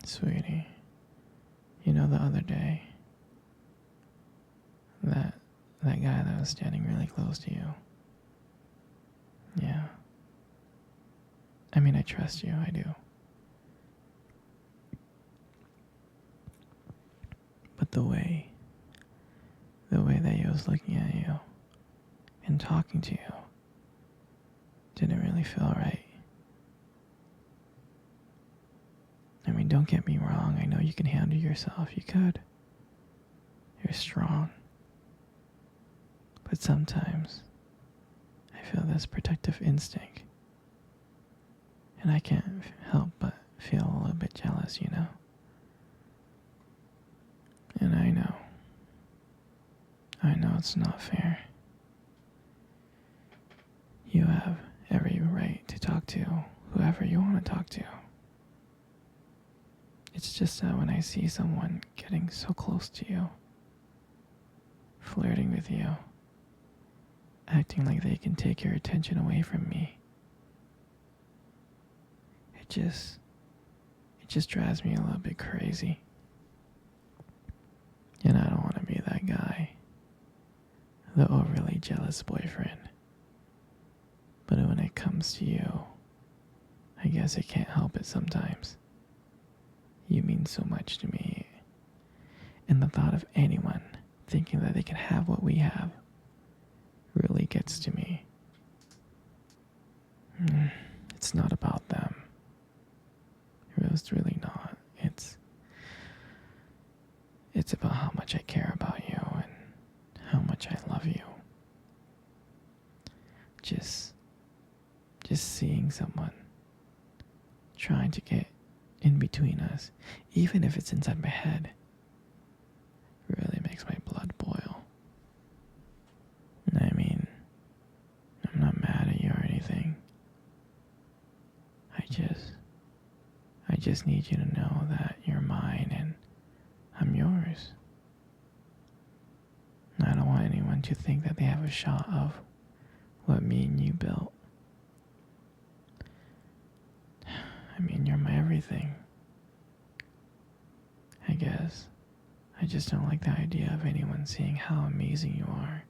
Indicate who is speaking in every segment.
Speaker 1: Sweetie, you know the other day, that that guy that was standing really close to you. Yeah. I mean, I trust you, I do. But the way that he was looking at you and talking to you didn't really feel right. I mean, don't get me wrong, I know you can handle yourself, you could. You're strong. But sometimes I feel this protective instinct. And I can't help but feel a little bit jealous, you know? And I know it's not fair. You have every right to talk to whoever you want to talk to. It's just that when I see someone getting so close to you, flirting with you, acting like they can take your attention away from me, it just drives me a little bit crazy. And I don't want to be that guy, the overly jealous boyfriend. But when it comes to you, I guess I can't help it sometimes. You mean so much to me. And the thought of anyone thinking that they can have what we have really gets to me. It's not about them. It's really not. It's about how much I care about you and how much I love you. Just seeing someone trying to get in between us, even if it's inside my head, really makes my blood boil. I mean, I'm not mad at you or anything. I just need you to know that you're mine and I'm yours. I don't want anyone to think that they have a shot of what me and you built. I mean, you're my everything. I guess. I just don't like the idea of anyone seeing how amazing you are.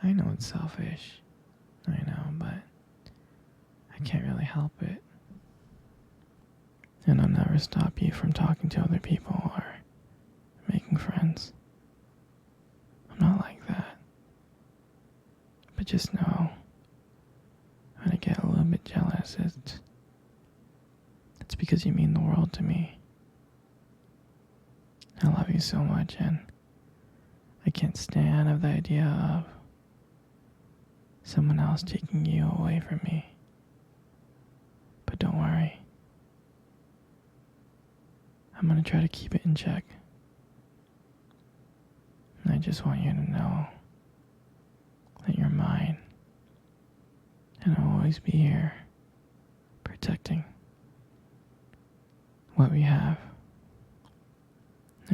Speaker 1: I know it's selfish. I know, but I can't really help it. And I'll never stop you from talking to other people or making friends. I'm not like that. But just know, when I get a little bit jealous, it's because you mean the world to me. I love you so much, and I can't stand of the idea of someone else taking you away from me. But don't worry. I'm gonna try to keep it in check. And I just want you to know that you're mine. And I'll always be here, protecting what we have.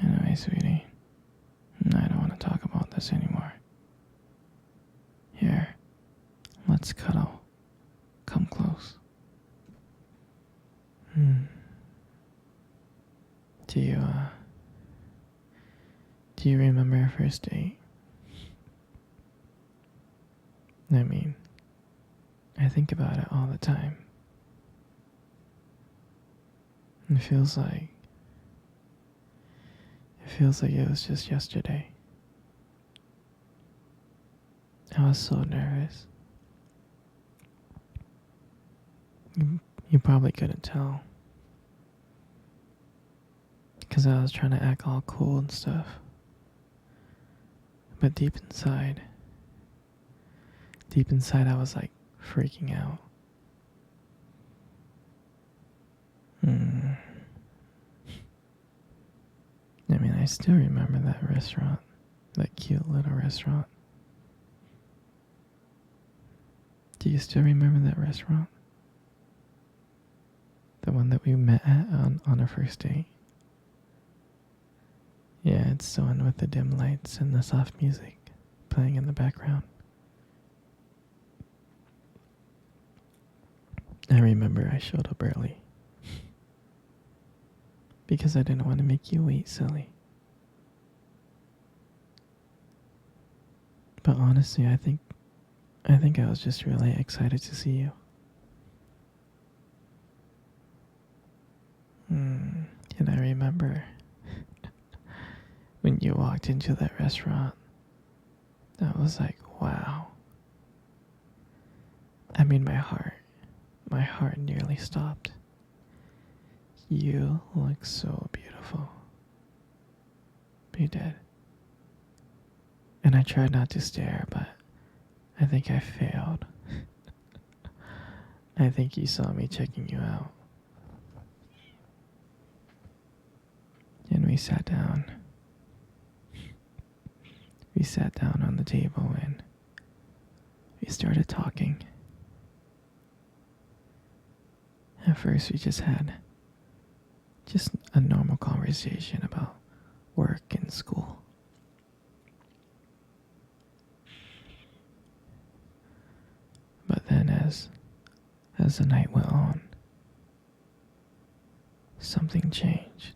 Speaker 1: Anyway, sweetie, I don't want to talk about this anymore. Here, let's cuddle. Come close. Do you remember our first date? I mean, I think about it all the time. It feels like it was just yesterday. I was so nervous. You probably couldn't tell, because I was trying to act all cool and stuff. But deep inside I was like freaking out. I mean, I still remember that restaurant, that cute little restaurant. Do you still remember that restaurant? The one that we met at on our first date? Yeah, it's the one with the dim lights and the soft music playing in the background. I remember I showed up early. because I didn't want to make you wait, silly. But honestly, I think I was just really excited to see you. And I remember when you walked into that restaurant, I was like, wow. I mean, my heart nearly stopped. You look so beautiful. You did. And I tried not to stare, but I think I failed. I think you saw me checking you out. And we sat down. We sat down on the table and we started talking. At first, we just had a normal conversation about work and school. But then as the night went on, something changed.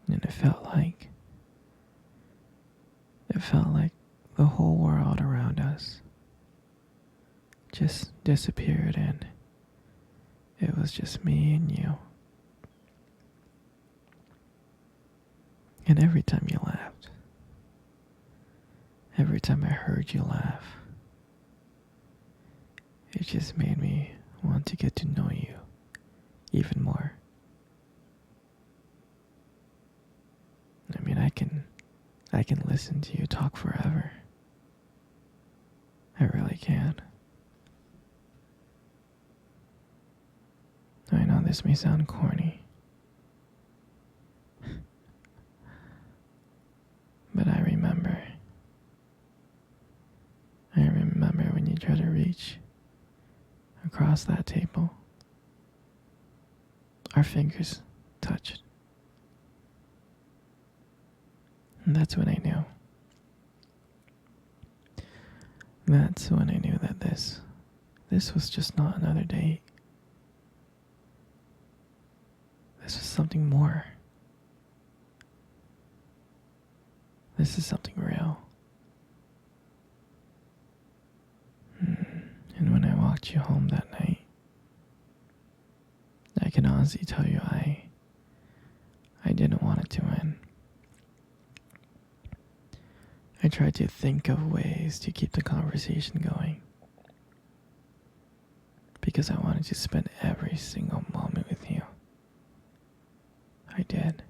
Speaker 1: And it felt like the whole world around us just disappeared and it was just me and you. And every time you laughed, every time I heard you laugh, it just made me want to get to know you even more. I mean, I can listen to you talk forever. I really can. I know this may sound corny, but I remember when you tried to reach across that table. Our fingers touched. And that's when I knew. That's when I knew that this was just not another date. This was something more. This is something real. And when I walked you home that night, I can honestly tell you I didn't want it to end. I tried to think of ways to keep the conversation going because I wanted to spend every single moment with you. I did.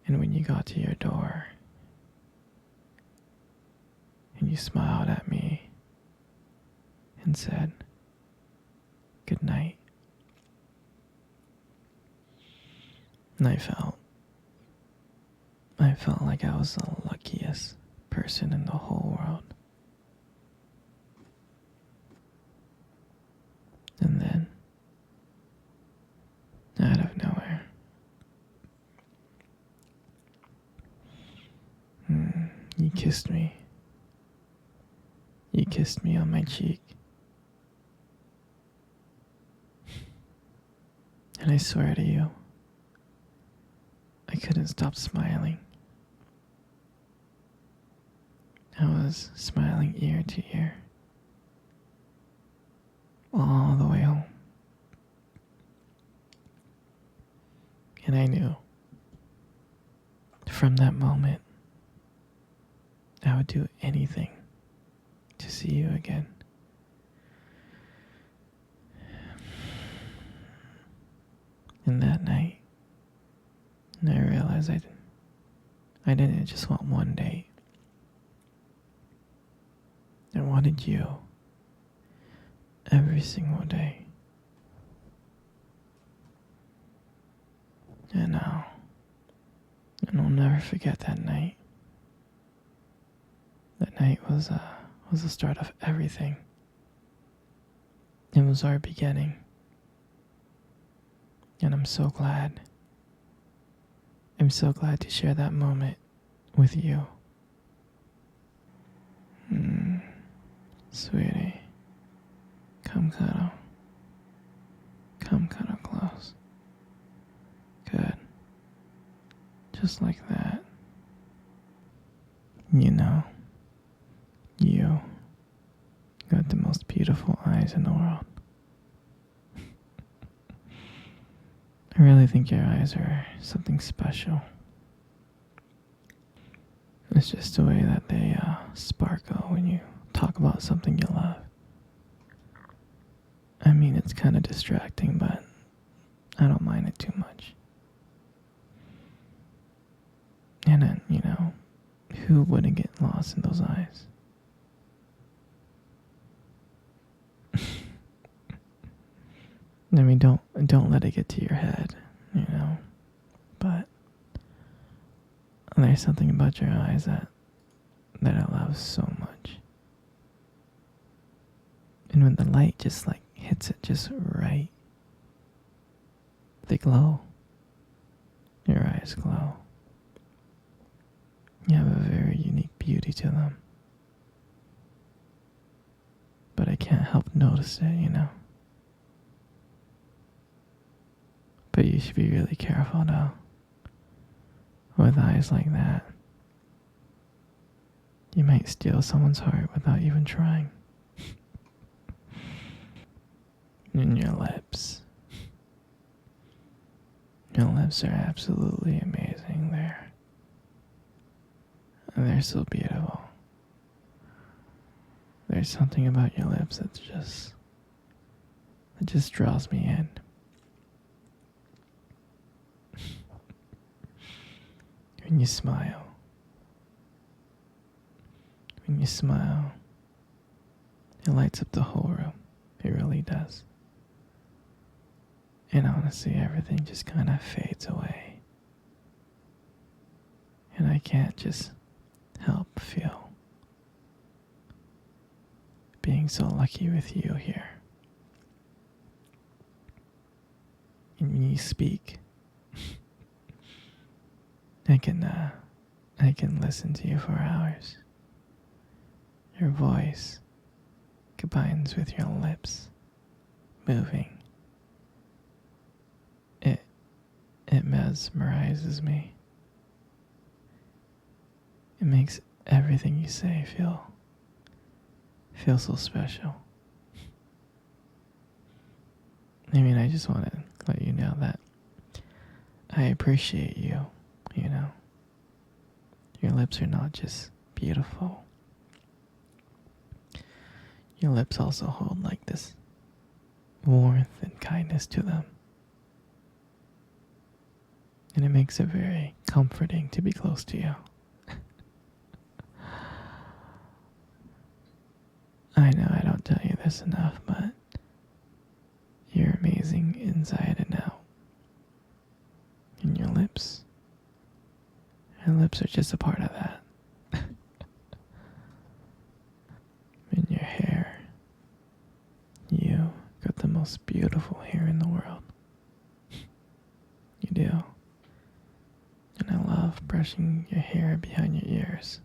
Speaker 1: And when you got to your door and you smiled at me and said, "Good night," and I felt like I was the luckiest person in the whole world. And then, out of nowhere, you kissed me. You kissed me on my cheek. And I swear to you, I couldn't stop smiling. I was smiling ear to ear, all the way home. And I knew, from that moment, I would do anything to see you again. And that night, I realized I didn't just want one date. I wanted you every single day. And I'll never forget that night. That night was the start of everything. It was our beginning. And I'm so glad. I'm so glad to share that moment with you. Sweetie, Come cuddle. Come cuddle close. Good. Just like that. You know, you got the most beautiful eyes in the world. I really think your eyes are something special. It's just the way that they sparkle when you talk about something you love. I mean, it's kind of distracting, but I don't mind it too much. And then, who wouldn't get lost in those eyes? I mean, don't let it get to your head, But there's something about your eyes that I love so much. And when the light just hits it just right, they glow. Your eyes glow. You have a very unique beauty to them. But I can't help notice it. But you should be really careful though. With eyes like that, you might steal someone's heart without even trying. And your lips. Your lips are absolutely amazing. They're so beautiful. There's something about your lips that just draws me in. When you smile. It lights up the whole room. It really does. And honestly, everything just kind of fades away. And I can't just help feel being so lucky with you here. And when you speak, I can listen to you for hours. Your voice combines with your lips moving. It mesmerizes me. It makes everything you say feel so special. I mean, I just want to let you know that I appreciate you. Your lips are not just beautiful. Your lips also hold this warmth and kindness to them. And it makes it very comforting to be close to you. I know I don't tell you this enough, but you're amazing inside and out. And your lips are just a part of that. And your hair. You got the most beautiful hair in the world. You do. And I love brushing your hair behind your ears.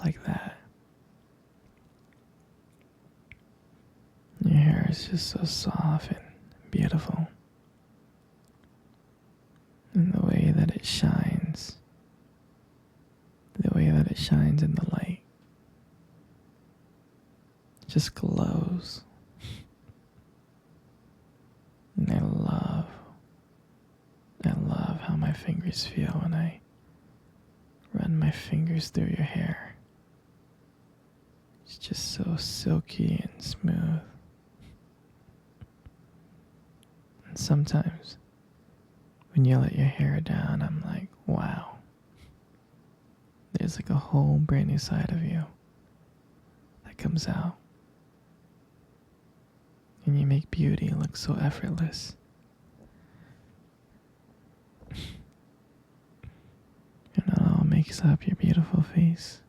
Speaker 1: Like that. Your hair is just so soft and beautiful. And the way that it shines. In the light. It just glows. And I love how my fingers feel when I run my fingers through your hair. It's just so silky and smooth. And sometimes when you let your hair down, I'm like, wow. There's a whole brand new side of you that comes out. And you make beauty look so effortless. And it all makes up your beautiful face.